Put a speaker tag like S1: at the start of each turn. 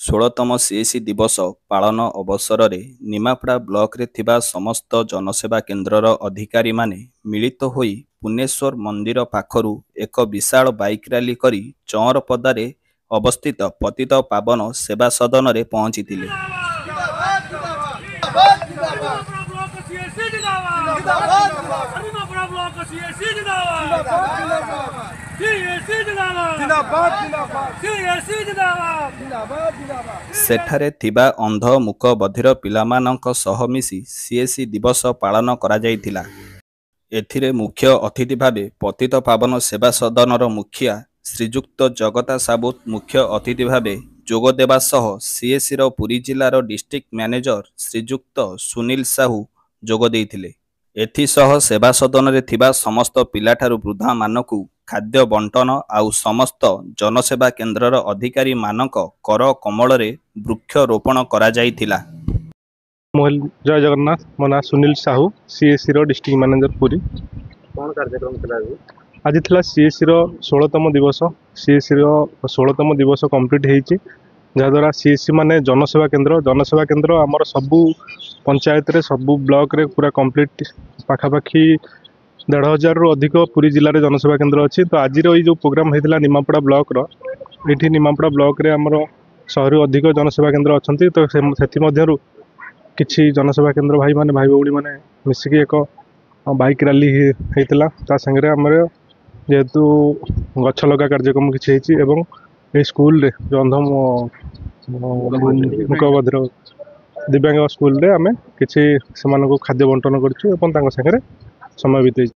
S1: 16ତମ CAC ଦିବସ ପାଳନ ଅବସରରେ ନିମାପଡ଼ା ବ୍ଲକରେ ଥିବା ସମସ୍ତ ଜନସେବା କେନ୍ଦ୍ରର ଅଧିକାରୀମାନେ ମିଳିତ ହୋଇ ପୁନେଶ୍ୱର ମନ୍ଦିର ପାଖରୁ ଏକ ବିଶାଳ ବାଇକ୍ ରାଲି କରି ଚଅଁରପଦାରେ ଅବସ୍ଥିତ ପତିତ ପାବନ ସେବା ସଦନରେ ପହଞ୍ଚିଥିଲେ। ସେଠାରେ ଥିବା ଅନ୍ଧ ମୁକ ବଧିର ପିଲାମାନଙ୍କ ସହ ମିଶି ସିଏସି ଦିବସ ପାଳନ କରାଯାଇଥିଲା। ଏଥିରେ ମୁଖ୍ୟ ଅତିଥି ଭାବେ ପତିତ ପାବନ ସେବା ସଦନର ମୁଖିଆ ଶ୍ରୀଯୁକ୍ତ ଜଗତା ସାବୁତ ମୁଖ୍ୟ ଅତିଥି ଭାବେ ଯୋଗ ଦେବା ସହ ସିଏସିର ପୁରୀ ଜିଲ୍ଲାର ଡିଷ୍ଟ୍ରିକ୍ଟ ମ୍ୟାନେଜର ଶ୍ରୀଯୁକ୍ତ ସୁନୀଲ ସାହୁ ଯୋଗ ଦେଇଥିଲେ। ଏଥିସହ ସେବା ସଦନରେ ଥିବା ସମସ୍ତ ପିଲାଠାରୁ ବୃଦ୍ଧାମାନଙ୍କୁ ଖାଦ୍ୟ ବଣ୍ଟନ ଆଉ ସମସ୍ତ ଜନସେବା କେନ୍ଦ୍ରର ଅଧିକାରୀମାନଙ୍କ କର କମଳରେ ବୃକ୍ଷରୋପଣ କରାଯାଇଥିଲା।
S2: ଜୟ ଜଗନ୍ନାଥ। ମୋ ନାଁ ସୁନୀଲ ସାହୁ, ସିଏସିର ଡିଷ୍ଟ୍ରିକ୍ଟ ମ୍ୟାନେଜର ପୁରୀ।
S3: କ'ଣ କାର୍ଯ୍ୟକ୍ରମ ଥିଲା
S2: ଆଜି ଥିଲା ସିଏସିର 16ତମ ଦିବସ। ସିଏସିର 16ତମ ଦିବସ କମ୍ପ୍ଲିଟ୍ ହେଇଛି, ଯାହାଦ୍ୱାରା ସିଏସି ମାନେ ଜନସେବା କେନ୍ଦ୍ର ଆମର ସବୁ ପଞ୍ଚାୟତରେ ସବୁ ବ୍ଲକରେ ପୁରା କମ୍ପ୍ଲିଟ୍। ପାଖାପାଖି 1,500ରୁ ଅଧିକ ପୁରୀ ଜିଲ୍ଲାରେ ଜନସେବା କେନ୍ଦ୍ର ଅଛି। ତ ଆଜିର ଏଇ ଯେଉଁ ପ୍ରୋଗ୍ରାମ ହେଇଥିଲା ନିମାପଡ଼ା ବ୍ଲକର, ଏଇଠି ନିମାପଡ଼ା ବ୍ଲକରେ ଆମର 100ରୁ ଅଧିକ ଜନସେବା କେନ୍ଦ୍ର ଅଛନ୍ତି। ତ ସେଥିମଧ୍ୟରୁ କିଛି ଜନସେବା କେନ୍ଦ୍ର ଭାଇ ଭଉଣୀମାନେ ମିଶିକି ଏକ ବାଇକ୍ ରାଲି ହେଇଥିଲା। ତା ସାଙ୍ଗରେ ଆମର ଯେହେତୁ ଗଛ ଲଗା କାର୍ଯ୍ୟକ୍ରମ କିଛି ହେଇଛି ଏବଂ এই ସ୍କୁଲରେ ଅନ୍ଧ ମୁକବଧିର ଦିବ୍ୟାଙ୍ଗ ସ୍କୁଲରେ ଆମେ କିଛି ସେମାନଙ୍କୁ ଖାଦ୍ୟ ବଣ୍ଟନ କରିଛୁ ଏବଂ ତାଙ୍କ ସାଙ୍ଗରେ ସମୟ ବିତେଇଛୁ।